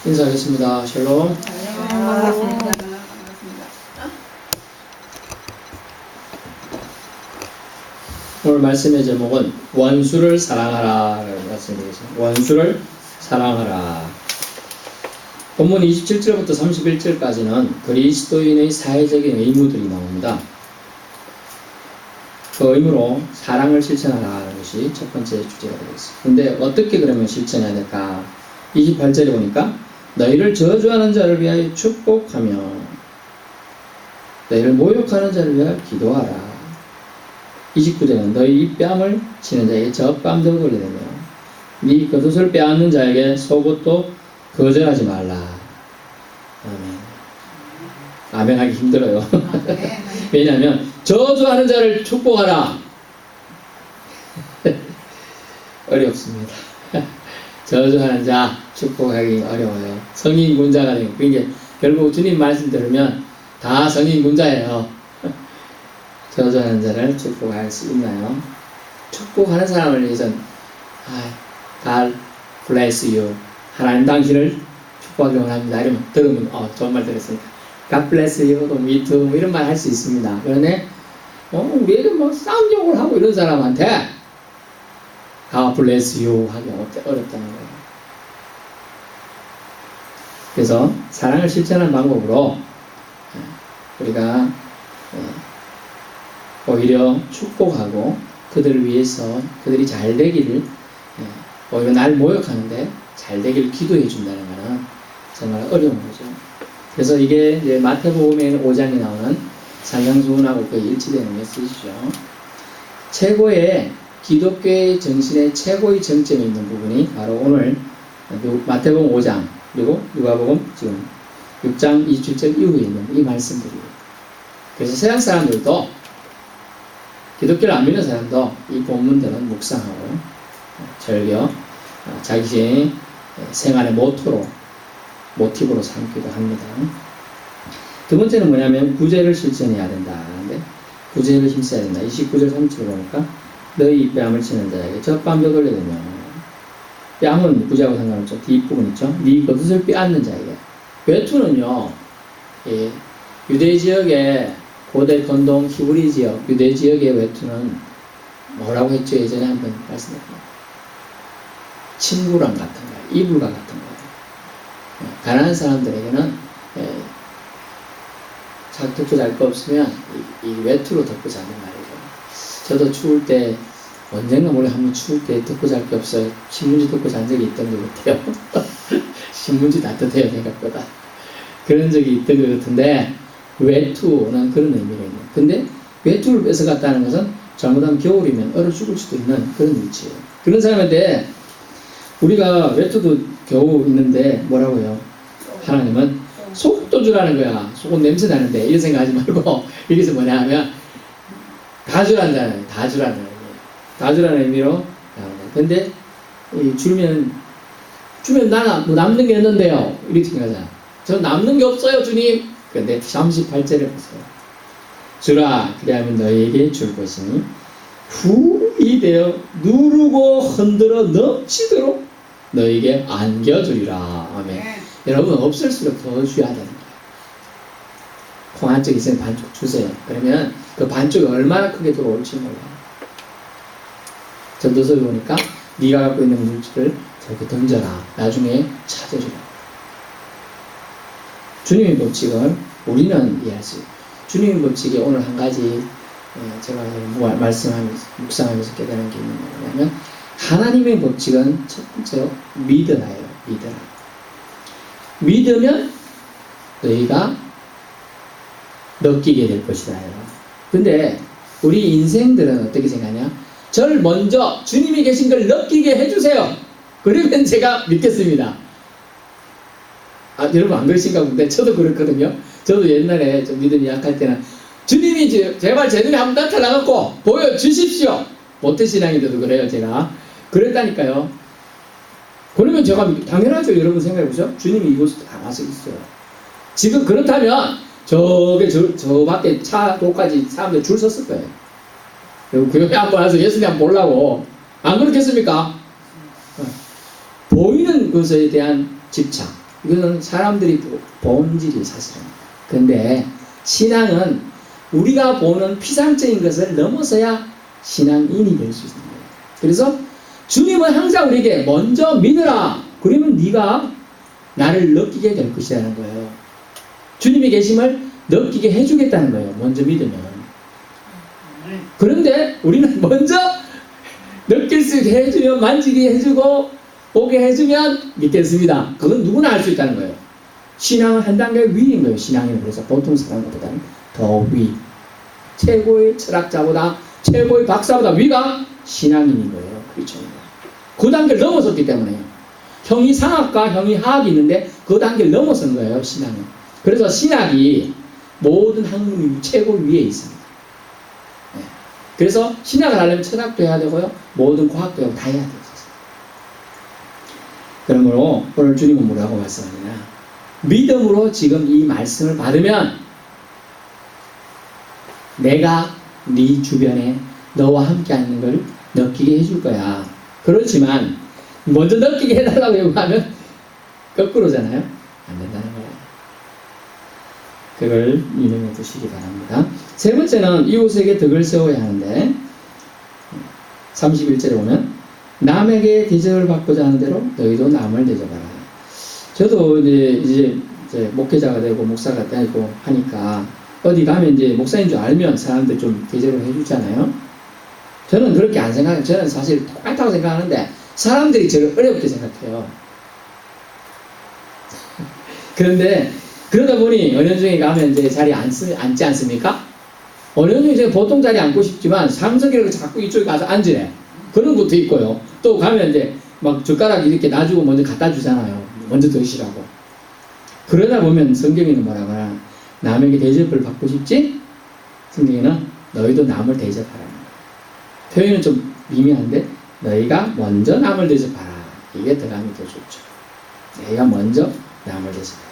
인사하겠습니다. 샬롬. 반갑습니다. 오늘 말씀의 제목은 원수를 사랑하라 라는 말씀이겠습니다. 원수를 사랑하라. 본문 27절부터 31절까지는 그리스도인의 사회적인 의무들이 나옵니다. 그 의무로 사랑을 실천하라는 것이 첫 번째 주제가 되겠습니다. 근데 어떻게 그러면 실천해야 될까? 28절에 보니까 너희를 저주하는 자를 위하여 축복하며 너희를 모욕하는 자를 위하여 기도하라. 29절은 너희 이 뺨을 치는 자에게 젖밤도 걸리되며 네 겉옷을 빼앗는 자에게 속옷도 거절하지 말라. 아멘. 아멘하기 힘들어요. 왜냐하면 저주하는 자를 축복하라. 어렵습니다. 저주하는 자 축복하기 어려워요. 성인 군자가 되고 그게 결국 주님 말씀 들으면 다 성인 군자예요. 저주하는 자를 축복할 수 있나요? 축복하는 사람을 위해서는 God bless you. 하나님 당신을 축복하기 원합니다. 이러면 들으면 좋은 말 들었으니까 God bless you, me too 뭐 이런 말 할 수 있습니다. 그런데 우리에게 뭐 쌍욕을 하고 이런 사람한테 God bless you 하기 어렵다는 거예요. 그래서 사랑을 실천하는 방법으로 우리가 오히려 축복하고 그들을 위해서 그들이 잘 되기를 오히려 날 모욕하는데 잘 되기를 기도해 준다는 것은 정말 어려운 거죠. 그래서 이게 이제 마태복음에 5장에 나오는 산상수훈하고 거의 일치되는 메시지죠. 최고의 기독교의 정신의 최고의 정점에 있는 부분이 바로 오늘 마태복음 5장 그리고 누가복음 지금 6장 27절 이후에 있는 이 말씀들이에요. 그래서 세상 사람들도 기독교를 안 믿는 사람도 이 본문들은 묵상하고 즐겨 자기 생활의 모티브로 삼기도 합니다. 두 번째는 뭐냐면 구제를 실천해야 된다. 근데 구제를 힘써야 된다. 29절 30절 보니까 너희 뺨을 치는 자에게 젖밤도 걸려되며 뺨은 구제하고 상관없죠. 뒷부분 있죠. 네 겉옷을 빼앗는 자에게 외투는요 유대 지역의 고대 건동 히브리 지역 유대 지역의 외투는 뭐라고 했죠? 예전에 한번 말씀드렸습니다. 침구랑 같은 거예요. 이불과 같은 거예요. 가난한 사람들에게는 덮고 잘 거 없으면 이 외투로 덮고 자는 말이죠. 저도 추울 때 언젠가 몰래 한번 추울 때 덮고 잘 게 없어요. 신문지 덮고 잔 적이 있던 것 같아요. 신문지 따뜻해요 생각보다. 그런 적이 있던 것 같은데 외투는 그런 의미가 있네요. 근데 외투를 뺏어갔다는 것은 잘못하면 겨울이면 얼어 죽을 수도 있는 그런 위치예요. 그런 사람한테 우리가 외투도 겨우 있는데 뭐라고 해요? 하나님은 속옷도 주라는 거야. 속옷 냄새 나는데 이런 생각하지 말고 여기서 뭐냐 하면 다 주란다는 다 주라는 의미예요. 다 주라는 의미로 나옵니다. 근데 주면 나는 뭐 남는 게 있는데요. 이렇게 생각하잖아. 저 남는 게 없어요 주님. 근데 38절에 보세요. 주라 그리하면 너희에게 줄 것이니 후이 되어 누르고 흔들어 넘치도록 너희에게 안겨주리라. 아멘. 여러분 없을수록 더 줘야 되는 거예요. 콩 한쪽 있으면 반쪽 주세요. 그러면 그 반쪽이 얼마나 크게 들어올지 몰라요. 전도서에 보니까 네가 갖고 있는 물질을 저렇게 던져라. 나중에 찾아주라. 주님의 법칙을 우리는 이해할 수 있어요. 주님의 법칙에 오늘 한 가지 제가 말씀하면서 묵상하면서 깨달은 게 있는 거냐면 하나님의 법칙은 첫 번째로 믿으라예요. 믿으면 너희가 느끼게 될 것이다. 근데 우리 인생들은 어떻게 생각하냐? 저를 먼저 주님이 계신 걸 느끼게 해주세요. 그러면 제가 믿겠습니다. 여러분 안 그러신가 본데 저도 그렇거든요. 저도 옛날에 좀 믿음이 약할 때는 주님이 제발 제 눈에 한번 나타나갖고 보여주십시오. 모태신앙인데도 그래요. 제가 그랬다니까요. 그러면 제가 당연하죠. 여러분 생각해보죠. 주님이 이곳에 다 와서 있어요. 지금 그렇다면 저 밖에 차도까지 사람들 줄 섰을 거예요. 그리고 교회 한번 와서 예수님 한번 보려고 안 그렇겠습니까? 보이는 것에 대한 집착 이거는 사람들이 본질이 사실은. 근데 신앙은 우리가 보는 피상적인 것을 넘어서야 신앙인이 될 수 있는 거예요. 그래서 주님은 항상 우리에게 먼저 믿으라. 그러면 네가 나를 느끼게 될 것이라는 거예요. 주님의 계심을 느끼게 해주겠다는 거예요. 먼저 믿으면. 그런데 우리는 먼저 느낄 수 있게 해주면, 만지게 해주고 보게 해주면 믿겠습니다. 그건 누구나 할 수 있다는 거예요. 신앙은 한 단계 위인 거예요. 신앙은 그래서 보통 사람보다는 더 위. 최고의 철학자보다, 최고의 박사보다 위가 신앙인인 거예요. 그렇죠. 그 단계를 넘어섰기 때문에요. 형이 상학과 형이 하학이 있는데 그 단계를 넘어선 거예요. 신앙은. 그래서 신학이 모든 학문 최고 위에 있습니다. 네. 그래서 신학을 하려면 철학도 해야 되고요. 모든 과학도 해야 다 해야 돼요. 그러므로 오늘 주님은 뭐라고 말씀하느냐. 믿음으로 지금 이 말씀을 받으면 내가 네 주변에 너와 함께 하는 걸 느끼게 해줄 거야. 그렇지만 먼저 느끼게 해달라고 요구하면 거꾸로잖아요. 안 된다는 거예요. 그걸 유념해 두시기 바랍니다. 세 번째는 이웃에게 덕을 세워야 하는데 31절에 보면 남에게 대접을 받고자 하는 대로 너희도 남을 대접하라. 저도 이제 목회자가 되고 목사가 되고 하니까 어디 가면 이제 목사인 줄 알면 사람들 좀 대접을 해주잖아요. 저는 그렇게 안 생각해요. 저는 사실 똑같다고 생각하는데 사람들이 저를 어렵게 생각해요. 그런데 그러다 보니 은연중에 가면 이제 자리에 앉지 않습니까? 은연중에 보통 자리에 앉고 싶지만 상석이라고 자꾸 이쪽에 가서 앉으래. 그런 것도 있고요. 또 가면 이제 막 젓가락 이렇게 놔주고 먼저 갖다 주잖아요. 먼저 드시라고. 그러다 보면 성경에는 뭐라고 하나? 남에게 대접을 받고 싶지? 성경에는 너희도 남을 대접하라. 표현은 좀 미묘한데 너희가 먼저 남을 대접하라. 이게 들어가면 더 좋죠. 너희가 먼저 남을 대접하라.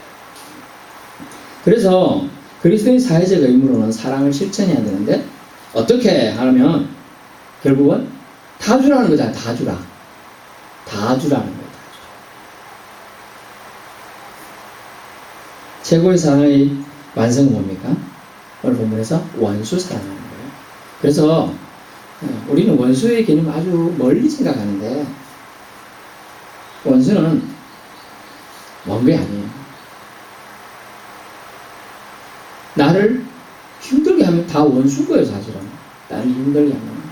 그래서 그리스도인 사회적 의무로는 사랑을 실천해야 되는데 어떻게 하면 결국은 다 주라는 거잖아요. 다 주라. 다 주라는 거예요. 최고의 사랑의 완성은 뭡니까? 오늘 본문에서 원수 사랑하는 거예요. 그래서 우리는 원수의 개념을 아주 멀리 생각하는데 원수는 먼 게 아니에요. 나를 힘들게 하면 다 원수인 거예요. 사실은. 나를 힘들게 하면.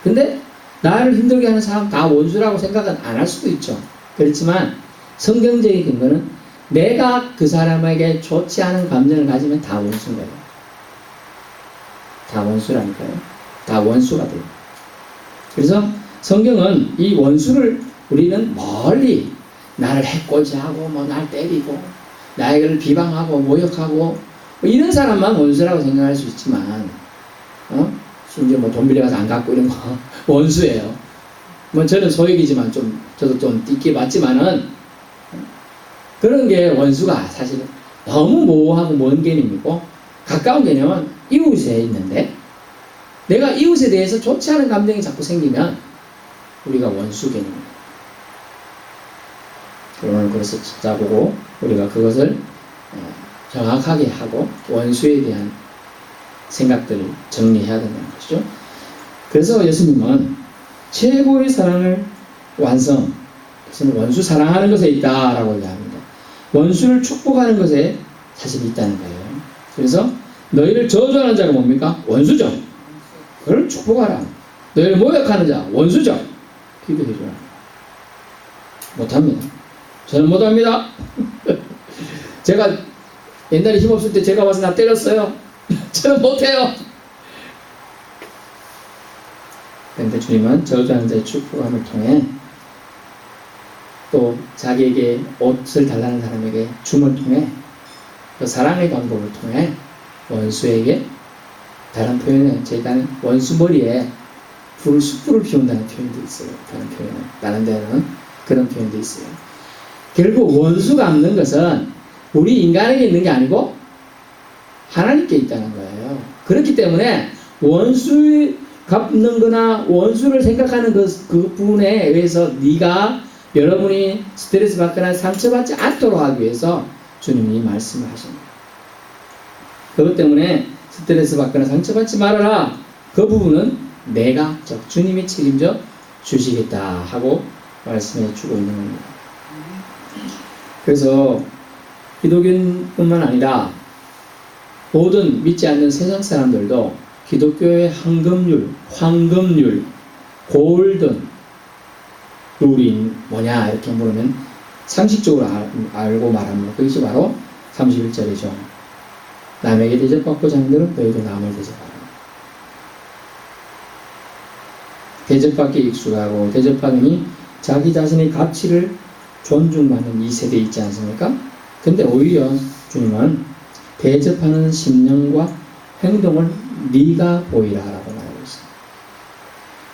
근데 나를 힘들게 하는 사람 다 원수라고 생각은 안 할 수도 있죠. 그렇지만 성경적인 근거는 내가 그 사람에게 좋지 않은 감정을 가지면 다 원수인 거예요. 다 원수라니까요. 다 원수가 돼요. 그래서 성경은 이 원수를 우리는 멀리 나를 해코지하고 뭐 날 때리고 나를 비방하고 모욕하고 뭐 이런 사람만 원수라고 생각할 수 있지만 심지어 뭐 돈 빌려가서 안 갚고 이런 거 원수예요. 뭐 저는 소액이지만 저도 좀 띠끼 맞지만은 그런 게 원수가 사실은 너무 모호하고 먼 개념이고 가까운 개념은 이웃에 있는데 내가 이웃에 대해서 좋지 않은 감정이 자꾸 생기면 우리가 원수 개념입니다. 오늘 그래서 찾아보고 우리가 그것을 정확하게 하고 원수에 대한 생각들을 정리해야 된다는 것이죠. 그래서 예수님은 최고의 사랑을 완성, 그것은 원수 사랑하는 것에 있다라고 얘기합니다. 원수를 축복하는 것에 사실 있다는 거예요. 그래서 너희를 저주하는 자가 뭡니까? 원수죠. 그걸 축복하라. 너희를 모욕하는 자 원수죠. 기도해줘라. 못합니다. 저는 못합니다. 제가 옛날에 힘없을 때 제가 와서 나 때렸어요. 저는 못해요. 그런데 주님은 저주하는 자의 축복함을 통해 또 자기에게 옷을 달라는 사람에게 줌을 통해 그 사랑의 방법을 통해 원수에게 다른 표현은 제가는 원수 머리에 숯불을 피운다는 표현도 있어요. 다른 표현은 다른 데는 그런 표현도 있어요. 결국 원수 갚는 것은 우리 인간에게 있는 게 아니고 하나님께 있다는 거예요. 그렇기 때문에 원수 갚는 거나 원수를 생각하는 그 부분에 의해서 네가 여러분이 스트레스 받거나 상처받지 않도록 하기 위해서 주님이 말씀을 하십니다. 그것 때문에 스트레스 받거나 상처받지 말아라. 그 부분은 내가, 즉 주님이 책임져 주시겠다 하고 말씀해 주고 있는 겁니다. 그래서 기독교인뿐만 아니라 모든 믿지 않는 세상 사람들도 기독교의 황금률, 골든 룰이 뭐냐 이렇게 물으면 상식적으로 알고 말합니다. 그것이 바로 31절이죠. 남에게 대접받고자 하는 대로 너희도 남을 대접하라. 대접받기 익숙하고 대접받으니 자기 자신의 가치를 존중받는 이 세대에 있지 않습니까? 근데 오히려 주님은 대접하는 심령과 행동을 네가 보이라 라고 말하고 있습니다.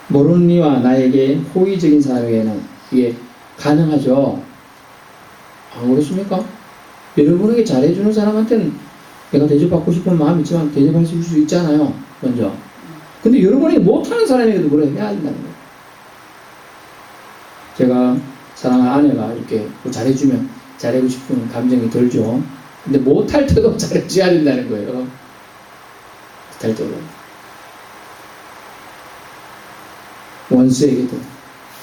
모르는 이와 나에게 호의적인 사회에는 이게 가능하죠. 안 그렇습니까? 여러분에게 잘해주는 사람한테는 내가 대접받고 싶은 마음이 있지만 대접할 수 있잖아요. 먼저. 근데 여러분에게 못하는 사람에게도 그래 해야 된다는 거예요. 제가 사랑하는 아내가 이렇게 잘해주면 잘하고 싶은 감정이 들죠. 근데 못할 때도 잘해줘야 된다는 거예요. 못할 때도. 원수에게도,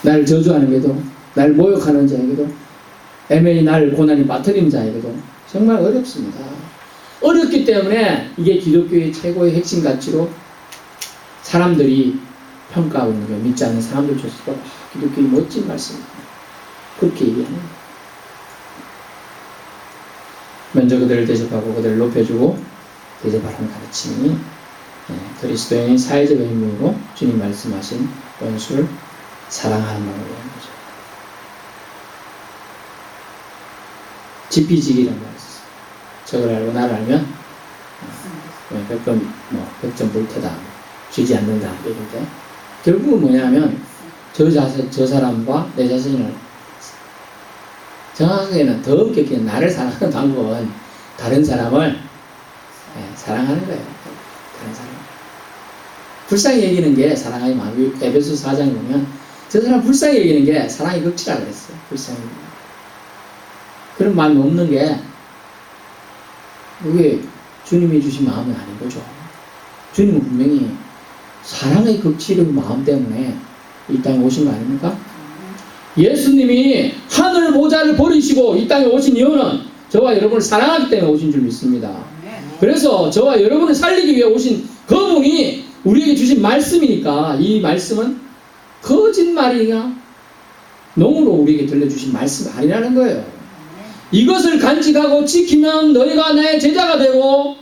날 저주하는게도, 날 모욕하는 자에게도, 애매히 날 고난이 빠뜨리는 자에게도 정말 어렵습니다. 어렵기 때문에 이게 기독교의 최고의 핵심 가치로 사람들이 평가하고 있는 거예요. 믿지 않는 사람들조차도 기독교의 멋진 말씀입니다. 그렇게 얘기하는 거예요. 먼저 그들을 대접하고 그들을 높여주고 대접하라는 가르침이 그리스도인의 사회적 의무로 주님 말씀하신 원수를 사랑하는 마음으로 하는 거죠. 지피지기라는 말이 있어요. 저걸 알고 나를 알면 100점 볼 테다. 쥐지 않는다. 이런데 결국은 뭐냐면 저 사람과 내 자신을 정확하게는 더 엄격히 나를 사랑하는 방법은 다른 사람을 사랑하는 거예요. 다른 사람. 불쌍히 여기는 게 사랑의 마음. 에베소서 4장에 보면 저 사람 불쌍히 여기는 게 사랑의 극치라 그랬어요. 불쌍히 여기는. 그런 마음이 없는 게 그게 주님이 주신 마음이 아닌 거죠. 주님은 분명히 사랑의 극치의 마음 때문에 이 땅에 오신 거 아닙니까? 예수님이 하늘 모자를 버리시고 이 땅에 오신 이유는 저와 여러분을 사랑하기 때문에 오신 줄 믿습니다. 그래서 저와 여러분을 살리기 위해 오신 그분이 우리에게 주신 말씀이니까 이 말씀은 거짓말이냐 농으로 우리에게 들려주신 말씀이 아니라는 거예요. 이것을 간직하고 지키면 너희가 나의 제자가 되고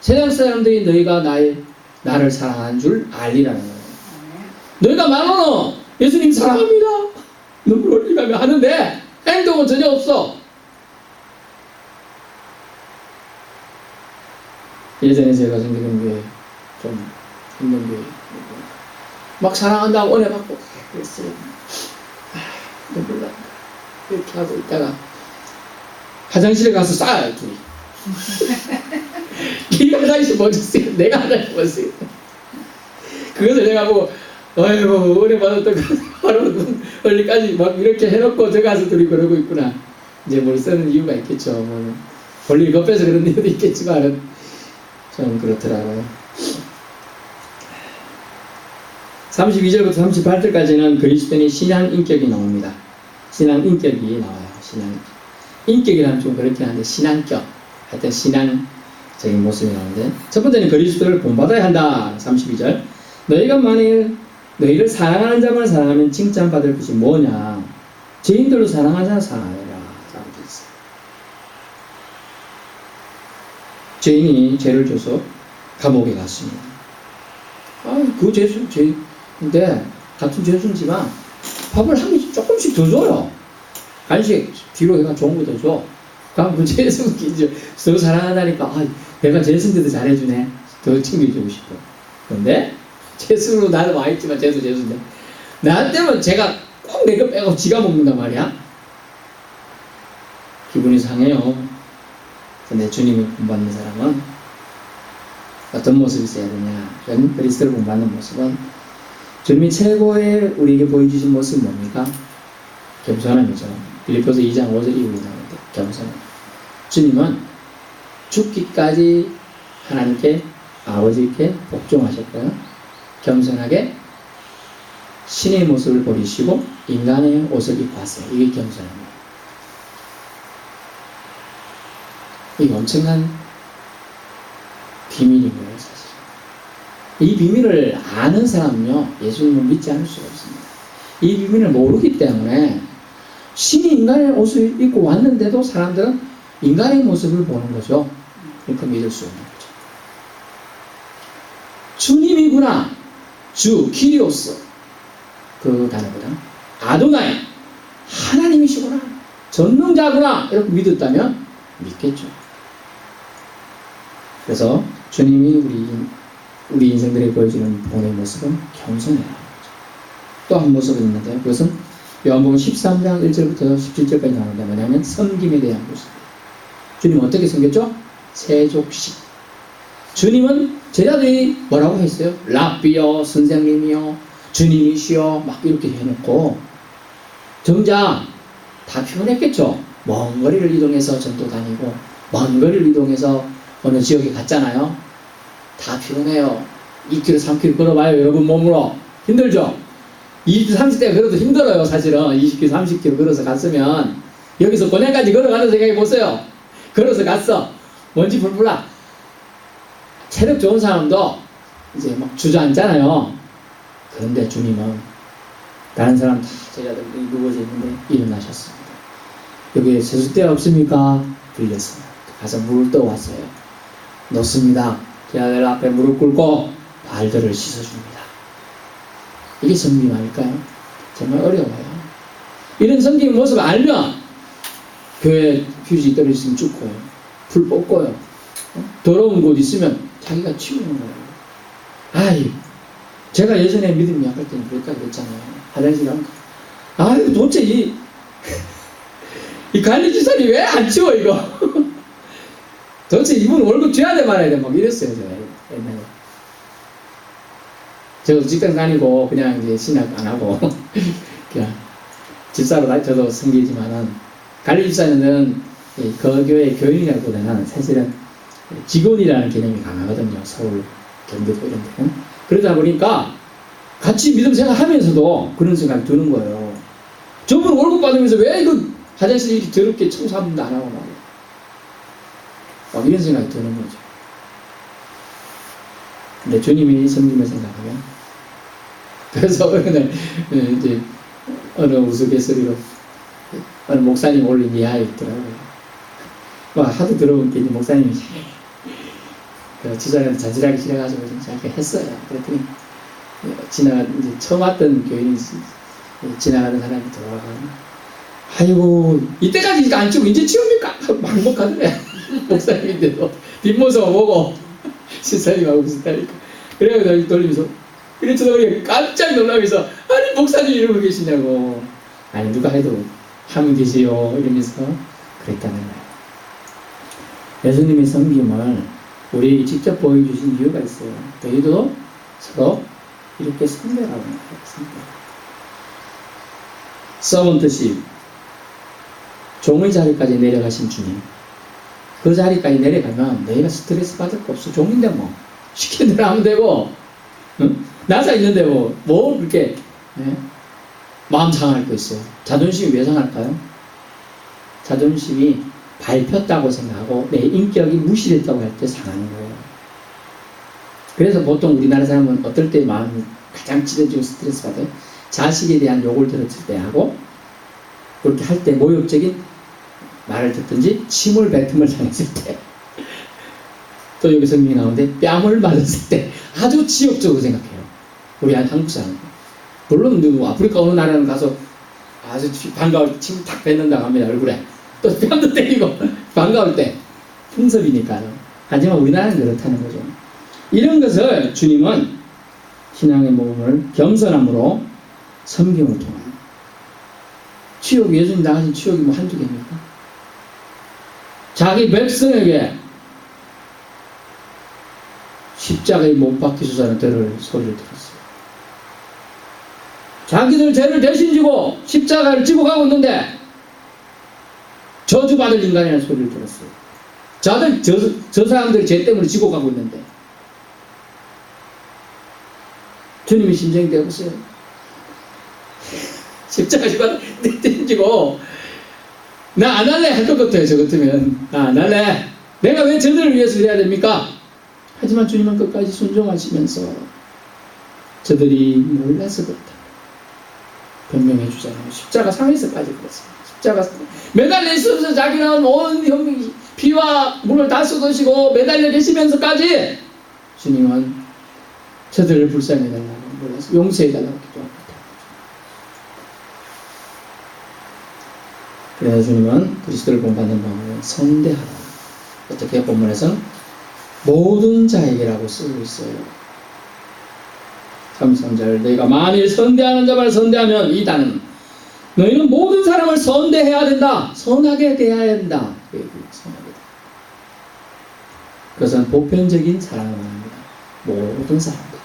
세상 사람들이 너희가 나를 사랑하는 줄 알리라는 거예요. 너희가 말로는 예수님 사랑합니다. 눈물 흘리며 하는데 행동은 전혀 없어. 예전에 제가 생기는 게 좀 힘든 게 막 사랑한다고 은혜 받고 그랬어요. 눈물 난다. 이렇게 하고 있다가 화장실에 가서 싸요 둘이. 길이 화장실 먼저 쓰요. 내가 화장실 먼저 쓰요. 그것을 내가 보고 아이고 은혜 받았던 거 바로 멀리까지 막 이렇게 해놓고 들어가서 둘이 그러고 있구나. 이제 뭘 쓰는 이유가 있겠죠. 뭐 볼일 급해서 그런 이유도 있겠지만 좀 그렇더라고요. 32절부터 38절까지는 그리스도인의 신앙 인격이 나옵니다. 신앙 인격이 나와요. 신앙 인격이라면 좀 그렇긴 한데 신앙격, 하여튼 신앙적인 모습이 나오는데 첫 번째는 그리스도를 본받아야 한다. 32절 너희가 만일 너희를 사랑하는 자만 사랑하면 칭찬받을 것이 뭐냐. 죄인들도 사랑하는 자를 사랑하라 라고 되어 있어요. 죄인이 죄를 줘서 감옥에 갔습니다. 그 죄인데 같은 죄수지만 밥을 한 개씩 조금씩 더 줘요. 간식 뒤로 해가 좋은 거 더 줘. 그럼 그 죄수 더 사랑하다니까 내가 죄수인데도 잘해주네. 더 챙겨주고 싶어. 그런데 죄수로 나는 와있지만 죄수인데 나한테는 제가 꼭 내 거 빼고 지가 먹는단 말이야. 기분이 상해요. 근데 주님이 본받는 사람은 어떤 모습이 있어야 되냐. 그리스도를 본받는 모습은 주님이 최고의 우리에게 보여주신 모습은 뭡니까? 겸손함이죠. 빌립보서 2장 5절 이후에 나오는데 겸손함. 주님은 죽기까지 하나님께 아버지께 복종하셨고요. 겸손하게 신의 모습을 버리시고 인간의 옷을 입고 왔어요. 이게 겸손합니다. 이게 엄청난 비밀인 거예요, 사실. 이 비밀을 아는 사람은요, 예수님을 믿지 않을 수가 없습니다. 이 비밀을 모르기 때문에 신이 인간의 옷을 입고 왔는데도 사람들은 인간의 모습을 보는 거죠. 그러니까 믿을 수 없는 거죠. 주님이구나. 주, 키리오스. 그 단어보다 아도나이. 하나님이시구나. 전능자구나. 이렇게 믿었다면 믿겠죠. 그래서 주님이 우리 인생들에 보여주는 본의 모습은 겸손이라는 거죠. 또 한 모습이 있는데요. 그것은 요한복음 13장 1절부터 17절까지 나오는데 뭐냐면 섬김에 대한 모습이에요. 주님은 어떻게 섬겼죠? 세족식. 주님은 제자들이 뭐라고 했어요? 랍비요, 선생님이요, 주님이시여 막 이렇게 해놓고 정작 다 피곤했겠죠. 먼 거리를 이동해서 전도 다니고 먼 거리를 이동해서 어느 지역에 갔잖아요. 다 피곤해요. 2km, 3km 걸어봐요. 여러분 몸으로. 힘들죠? 20, 30대가 걸어도 힘들어요. 사실은 20km, 30km 걸어서 갔으면 여기서 고향까지 걸어가는 생각해 보세요. 걸어서 갔어. 먼지 풀풀 나. 체력 좋은 사람도 이제 막 주저앉잖아요. 그런데 주님은 다른 사람 다 제자들이 누워져 있는데 일어나셨습니다. 여기 세숫대 없습니까? 빌렸어요. 가서 물을 떠왔어요. 놓습니다. 제자들 앞에 무릎 꿇고 발들을 씻어줍니다. 이게 섬김 아닐까요? 정말 어려워요. 이런 섬김 모습을 알면 교회 휴지 떨어지면 죽고요. 불 뽑고요. 더러운 곳 있으면 자기가 치우는 거예요. 아이, 제가 예전에 믿음이 약할 때는 그랬잖아요. 화장실 가면 아유 도대체 이 관리지사님 왜 안 치워 이거. 도대체 이분 월급 줘야 돼 말아야 돼 막 이랬어요. 제가 옛날에. 저도 직장 다니고 그냥 이제 신학 안 하고 그냥 집사로 저도 섬기지만은 관리집사는 그 교회 교인이라기보다는 사실은 직원이라는 개념이 강하거든요. 서울, 경기도 이런 데는. 그러다 보니까 같이 믿음 생활하면서도 그런 생각이 드는 거예요. 저분 월급 받으면서 왜 이거 화장실 이렇게 더럽게 청소하면 안 하고 막 이런 생각이 드는 거죠. 근데 주님이 섬김을 생각하면 그래서 어느 날 이제 어느 우스갯소리로 어느 목사님 올린 이하에 있더라고요. 막 하도 들어보니까 이제 목사님이 그 지사님한테 자질하기 싫어가지고 좀 자기가 했어요. 그랬더니 이제 처음 왔던 교인이 지나가는 사람이 돌아가고 아이고 이때까지 안 치우고 이제 치웁니까? 막 먹하더래. 목사님인데도 뒷모습 보고 신사님하고 비슷하니까 그래가지고 돌리면서 이래 쳐다보니 깜짝 놀라면서 아니 목사님 이러고 계시냐고. 아니 누가 해도 하면 계시요 이러면서 그랬다는 거예요. 예수님의 섬김을 우리에게 직접 보여주신 이유가 있어요. 저희도 서로 이렇게 섬겨라고 했습니다. 서번트십, 종의 자리까지 내려가신 주님. 그 자리까지 내려가면 너희가 스트레스 받을 거 없어. 종인데 뭐 시키는 대로 하면 되고, 응? 나사 있는데 뭐 이렇게 마음 상할 거 있어요. 자존심이 왜 상할까요? 자존심이 밟혔다고 생각하고 내 인격이 무시됐다고 할 때 상하는 거예요. 그래서 보통 우리나라 사람은 어떨 때 마음이 가장 찢어지고 스트레스 받아요? 자식에 대한 욕을 들었을 때 하고 그렇게 할 때 모욕적인 말을 듣든지 침을 뱉음을 당했을 때 또 여기 성경이 나오는데 뺨을 맞았을 때 아주 지역적으로 생각해요. 우리 한국 사람. 물론 누구 아프리카 어느 나라는 가서 아주 반가울 때 침 탁 뱉는다고 합니다. 얼굴에. 또 뺨도 때리고 반가울 때 풍습이니까요. 하지만 우리나라는 그렇다는 거죠. 이런 것을 주님은 신앙의 모범을 겸손함으로 섬김을 통하여 치욕, 예수님 당하신 치욕이 뭐 한두 개입니까? 자기 백성에게 십자가에 못 박히소서는 들을 소리를 들었어요. 자기들 죄를 대신 지고 십자가를 지고 가고 있는데 저주받을 인간이라는 소리를 들었어요. 저 사람들이 죄 때문에 지고 가고 있는데 주님이 심정이 되어보세요. 십자가 지고 대신지고 나 안 할래 할 것 같아요. 저 같으면 나 안 할래. 내가 왜 저들을 위해서 해야 됩니까? 하지만 주님은 끝까지 순종하시면서 저들이 몰라서 그렇다 변명해 주잖아요. 십자가 상에서까지 그렇습니다. 십자가 매달려 있으면서 자기는 온 피와 물을 다 쏟으시고 매달려 계시면서까지 주님은 저들을 불쌍히 해달라고 몰라서 용서해 달라고 기도합니다. 그래서 주님은 그리스도를 본받는 마음을 선대하라. 어떻게 본문에서는 모든 자에게라고 쓰고 있어요. 33절 너희가 만일 선대하는 자만 선대하면 이 단은 너희는 모든 사람을 선대해야 된다. 선하게 대해야 된다. 그것은 보편적인 사랑을 말합니다. 모든 사람들.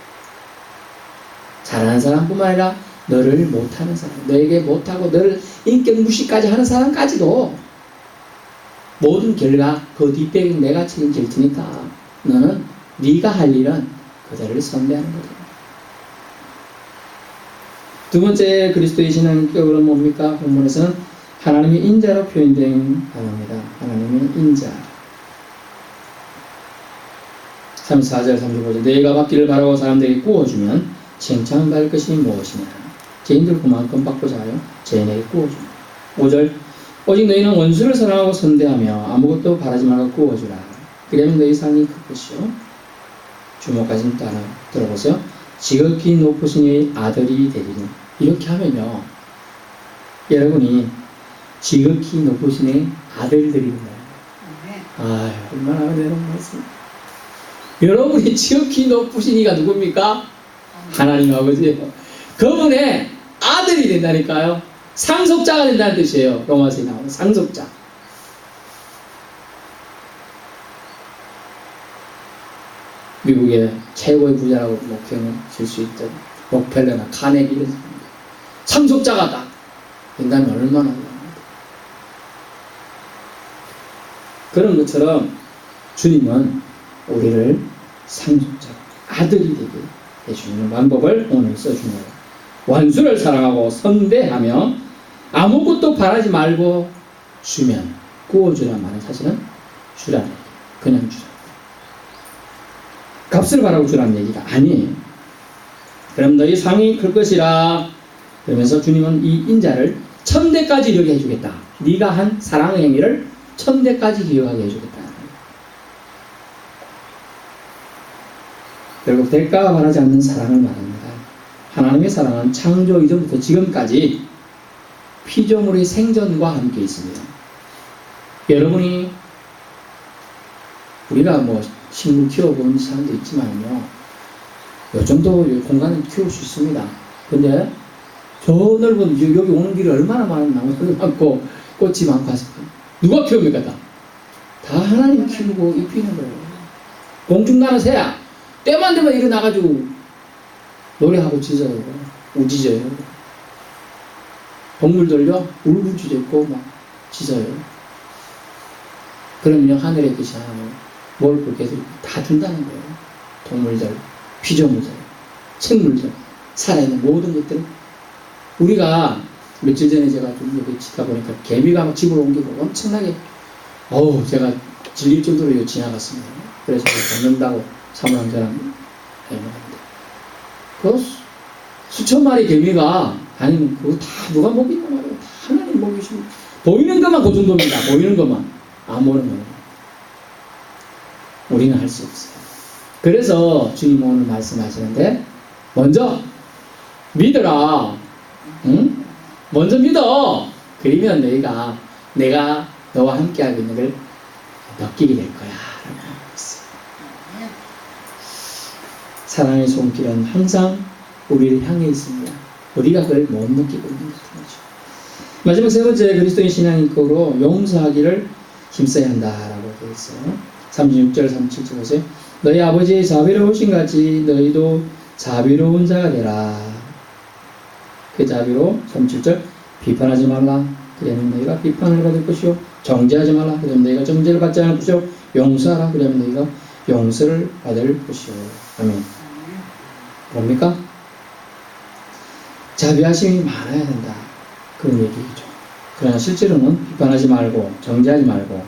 잘하는 사람뿐만 아니라 너를 못하는 사람, 너에게 못하고 너를 인격 무시까지 하는 사람까지도 모든 결과 그 뒷배경 내가 책임질 테니까 너는 네가 할 일은 그들을 선대하는 거다. 두 번째 그리스도의 신앙격으로는 뭡니까? 본문에서는 하나님의 인자로 표현된 단어입니다. 하나님의 인자. 34절 35절 너희가 받기를 바라고 사람들에게 구워주면 칭찬받을 것이 무엇이냐. 죄인들 그만큼 받고자 하여 죄인에게 구워주라. 5절 오직 너희는 원수를 사랑하고 선대하며 아무것도 바라지 말고 구워주라. 그러면 너희 상이 클 것이요. 주목하신 단어 들어보세요. 지극히 높으신 이의 아들이 되리니. 이렇게 하면요 여러분이 지극히 높으신 이의 아들들입니다. 아 얼마나 어려운 말씀. 여러분이 지극히 높으신 이가 누굽니까? 하나님 아버지예요. 그분의 아들이 된다니까요. 상속자가 된다는 뜻이에요. 로마서에 나오는 상속자. 미국의 최고의 부자라고 목표는 줄 수 있던 록펠러나 카네기 이런 사람들. 상속자가 다 된다면 얼마나 어려웁니다. 그런 것처럼 주님은 우리를 상속자, 아들이 되게 해주는 방법을 오늘 써준 거예요. 원수를 사랑하고 선대하며 아무것도 바라지 말고 주면 구워주란 말은 사실은 주라는 얘기. 그냥 주라. 값을 바라고 주라는 얘기가 아니에요. 그럼 너희 상이 클 것이라. 그러면서 주님은 이 인자를 천대까지 이르게 해주겠다. 네가 한 사랑의 행위를 천대까지 기억하게 해주겠다. 결국 대가가 바라지 않는 사랑을 말합니다. 하나님의 사랑은 창조 이전부터 지금까지 피조물의 생존과 함께 있습니다. 여러분이 우리가 식물 키워본 사람도 있지만요. 요 정도 공간을 키울 수 있습니다. 근데 저 넓은 여기 오는 길이 얼마나 많은 나무들이 많고 꽃이 많고 하십니까? 누가 키웁니까? 다 하나님 키우고 입히는 거예요. 공중나는 새야 때만 되면 일어나가지고 노래하고 짖어요. 우짖어요. 동물들요 울부짖고 막 짖어요. 그러면 하늘에 계신 하나님 뭘 그렇게 다 준다는 거예요. 동물들, 피조물들, 생물들, 살아있는 모든 것들. 우리가 며칠 전에 제가 좀 여기 지다 보니까 개미가 막 집으로 옮기고 엄청나게 제가 질릴 정도로 지나갔습니다. 그래서 잡는다고 사모한 사람 해먹는데 그 수천 마리 개미가 다니면 그거 다 누가 먹이냐 말이에요. 다 하나님 먹이시고 보이는 것만 그 정도입니다. 보이는 것만 안 보는 거예요. 우리는 할 수 없어요. 그래서 주님 오늘 말씀하시는데 먼저 믿어라. 응? 먼저 믿어. 그러면 내가 너와 함께하고 있는 걸 느끼게 될 거야. 라고 했어요. 사랑의 손길은 항상 우리를 향해 있습니다. 우리가 그걸 못 느끼고 있는 거죠. 마지막 세 번째 그리스도의 신앙인격으로 용서하기를 힘써야 한다라고 되어 있어요. 36절 37절 보세요. 너희 아버지의 자비로우신 같이 너희도 자비로운 자가 되라. 그 자비로 37절 비판하지 말라. 그러면 너희가 비판을 받을 것이요 정죄하지 말라. 그러면 너희가 정죄를 받지 않을 것이요 용서하라. 그러면 너희가 용서를 받을 것이요. 아멘. 뭡니까? 자비하심이 많아야 된다. 그런 얘기죠. 그러나 실제로는 비판하지 말고 정죄하지 말고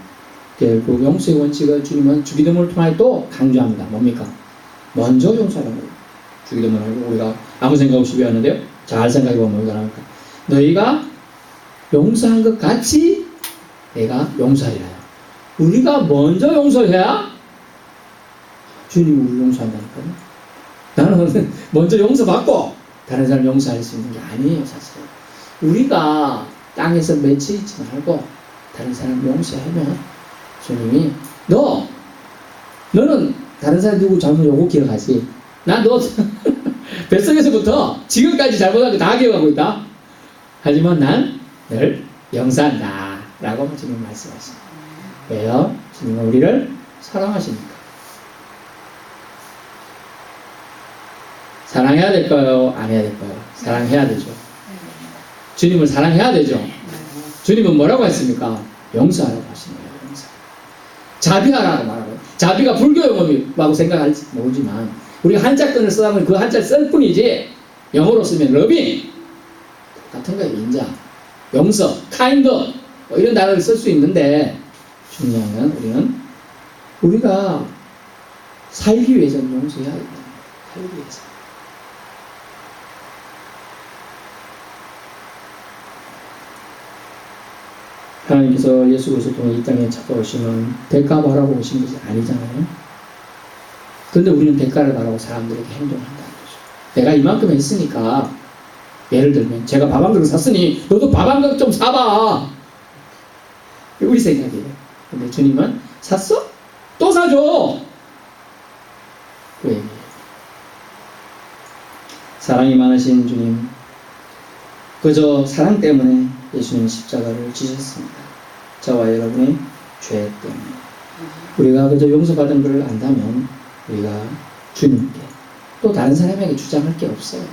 결국 용서의 원칙을 주님은 주기도문을 통하여 또 강조합니다. 뭡니까? 먼저 용서하라고. 주기도문을 하고 우리가 아무 생각 없이 배웠는데요. 잘 생각해보면 뭐가 나옵니까? 너희가 용서한 것 같이 내가 용서하리라요. 우리가 먼저 용서해야 주님이 우리를 용서한다니까요. 나는 먼저 용서받고 다른 사람 용서할 수 있는 게 아니에요. 사실 우리가 땅에서 맺혀 있지 말고 다른 사람 용서하면 주님이 너는 다른 사람 누구 잘못 요구 기억하지? 나 너 뱃속에서부터 지금까지 잘못한 거 다 기억하고 있다. 하지만 난 늘 용서한다 라고 주님 말씀하십니다. 왜요? 주님은 우리를 사랑하십니까? 사랑해야 될까요? 안 해야 될까요? 사랑해야 되죠. 주님을 사랑해야 되죠. 주님은 뭐라고 했습니까? 용서하라고 하신 거예요. 용서. 자비하라고 말하고. 자비가 불교 용어라고 생각할지 모르지만 우리가 한자권을 쓰다 보면 그 한자를 쓸 뿐이지 영어로 쓰면 러빙 같은 거예요. 인자, 용서, 카인드 뭐 이런 단어를 쓸 수 있는데 중요한 건 우리가 살기 위해서는 용서해야 됩니다. 살기 위해서. 하나님께서 예수 그리스도 통해 이 땅에 찾아오시면 대가 바라고 오신 것이 아니잖아요. 그런데 우리는 대가를 바라고 사람들에게 행동한다는 거죠. 내가 이만큼 했으니까 예를 들면 제가 밥 한 그릇 샀으니 너도 밥 한 그릇 좀 사봐. 우리 생각이에요. 근데 주님은 샀어? 또 사줘. 왜? 사랑이 많으신 주님, 그저 사랑 때문에 예수님 십자가를 지셨습니다. 저와 여러분의 죄 때문에. 우리가 그저 용서받은 걸 안다면 우리가 주님께 또 다른 사람에게 주장할 게 없어요.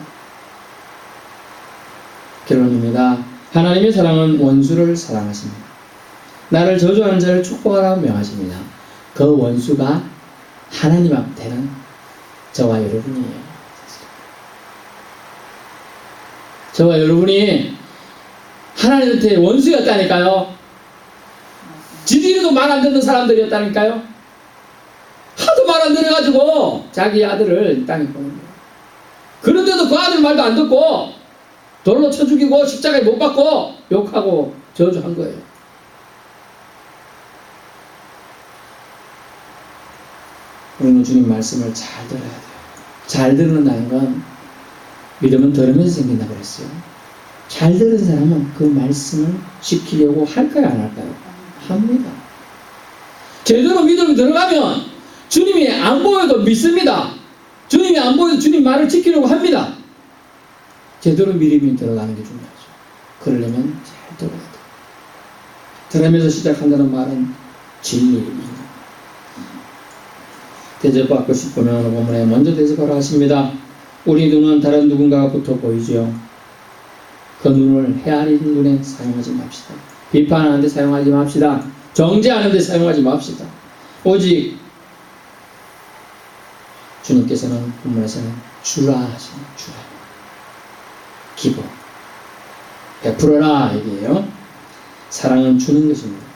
결론입니다. 하나님의 사랑은 원수를 사랑하십니다. 나를 저주하는 자를 축복하라고 명하십니다. 그 원수가 하나님 앞에는 저와 여러분이에요. 저와 여러분이 하나님한테 원수였다니까요. 지들이도 말 안 듣는 사람들이었다니까요. 하도 말 안 들어가지고 자기 아들을 이 땅에 보낸 거예요. 그런데도 그 아들 말도 안 듣고 돌로 쳐 죽이고 십자가에 못 박고 욕하고 저주한 거예요. 우리는 주님 말씀을 잘 들어야 돼요. 잘 듣는다는 건 믿음은 들으면서 생긴다고 그랬어요. 잘 들은 사람은 그 말씀을 지키려고 할까요? 안 할까요? 합니다. 제대로 믿음이 들어가면 주님이 안 보여도 믿습니다. 주님이 안 보여도 주님 말을 지키려고 합니다. 제대로 믿음이 들어가는 게 중요하죠. 그러려면 잘 들어야 돼요. 들으면서 시작한다는 말은 진리입니다. 대접받고 싶으면 오늘 본문에 먼저 대접하라 하십니다. 우리 눈은 다른 누군가부터 보이지요. 그 눈을 헤아리는 눈에 사용하지 맙시다. 비판하는 데 사용하지 맙시다. 정죄하는 데 사용하지 맙시다. 오직 주님께서는 본문에서는 주라 하십니다. 주라. 기도. 베풀어라 얘기예요. 사랑은 주는 것입니다.